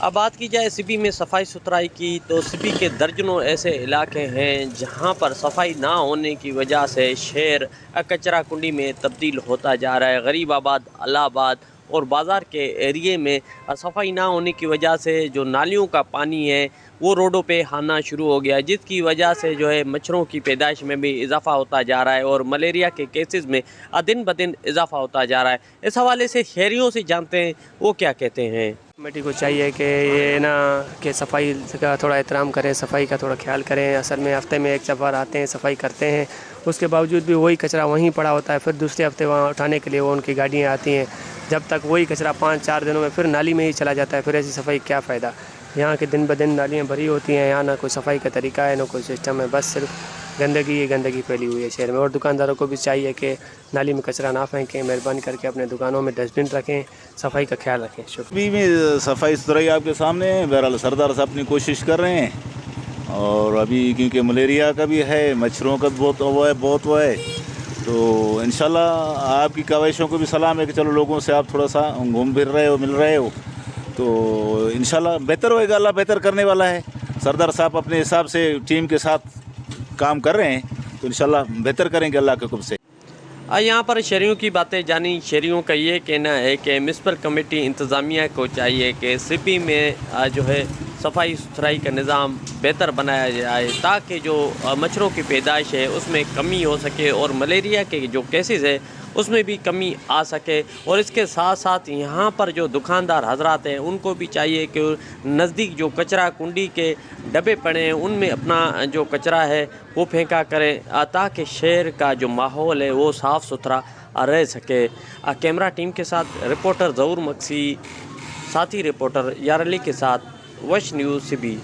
اب بات کی جائے سبی میں صفائی ستھرائی کی تو سبی کے درجنوں ایسے علاقے ہیں جہاں پر صفائی نہ ہونے کی وجہ سے شہر کچرا کنڈی میں تبدیل ہوتا جا رہا ہے۔ غریب آباد، الہ آباد اور بازار کے ایریے میں صفائی نہ ہونے کی وجہ سے جو نالیوں کا پانی ہے وہ روڈوں پہ آنا شروع ہو گیا، جس کی وجہ سے جو ہے مچھروں کی پیدائش میں بھی اضافہ ہوتا جا رہا ہے اور ملیریا کے کیسز میں دن بدن اضافہ ہوتا جا رہا ہے۔ اس حوالے سے شہریوں سے جانتے ہیں وہ کیا کہتے ہیں۔ کمیٹی کو چاہیے کہ یہ نا کہ صفائی کا تھوڑا احترام کریں، صفائی کا تھوڑا خیال کریں۔ اصل میں ہفتے میں ایک بار آتے ہیں، صفائی کرتے ہیں، اس کے باوجود بھی وہی کچرا وہیں پڑا ہوتا ہے۔ پھر دوسرے ہفتے وہاں اٹھانے کے لیے وہ ان کی گاڑیاں آتی ہیں، جب تک وہی کچرا 5-4 دنوں میں پھر نالی میں ہی چلا جاتا ہے۔ پھر ایسی صفائی کیا فائدہ؟ یہاں کے دن بدن نالیاں بھری ہوتی ہیں، یہاں نہ کوئی صفائی کا طریقہ ہے، نہ کوئی سسٹم ہے، بس صرف گندگی ہی گندگی پھیلی ہوئی ہے شہر میں۔ اور دکانداروں کو بھی چاہیے کہ نالی میں کچرا نہ پھینکیں، مہربانی کر کے اپنے دکانوں میں ڈسٹ بن رکھیں، صفائی کا خیال رکھیں۔ شکریہ۔ ابھی میں صفائی ستھرائی آپ کے سامنے ہے، بہرحال سردار صاحب اپنی کوشش کر رہے ہیں، اور ابھی کیونکہ ملیریا کا بھی ہے، مچھروں کا بہت وہ ہے، تو انشاءاللہ آپ کی کاوشوں کو بھی سلام ہے کہ چلو لوگوں سے آپ تھوڑا سا گھوم پھر رہے ہو، مل رہے ہو، تو انشاءاللہ بہتر ہوئے گا، اللہ بہتر کرنے والا ہے۔ سردار صاحب اپنے حساب سے ٹیم کے ساتھ کام کر رہے ہیں، تو انشاءاللہ بہتر کریں گے اللہ کے حکم سے۔ یہاں پر شہریوں کی باتیں جانی۔ شہریوں کا یہ کہنا ہے کہ میونسپل کمیٹی انتظامیہ کو چاہیے کہ سبی میں جو ہے صفائی ستھرائی کا نظام بہتر بنایا جائے تاکہ جو مچھروں کی پیدائش ہے اس میں کمی ہو سکے اور ملیریا کے جو کیسز ہے اس میں بھی کمی آ سکے۔ اور اس کے ساتھ ساتھ یہاں پر جو دکاندار حضرات ہیں ان کو بھی چاہیے کہ نزدیک جو کچرا کنڈی کے ڈبے پڑے ہیں ان میں اپنا جو کچرا ہے وہ پھینکا کریں تاکہ شہر کا جو ماحول ہے وہ صاف ستھرا رہ سکے۔ کیمرہ ٹیم کے ساتھ رپورٹر ظہور مکسی، ساتھی رپورٹر یار علی کے ساتھ وش نیوز سبی۔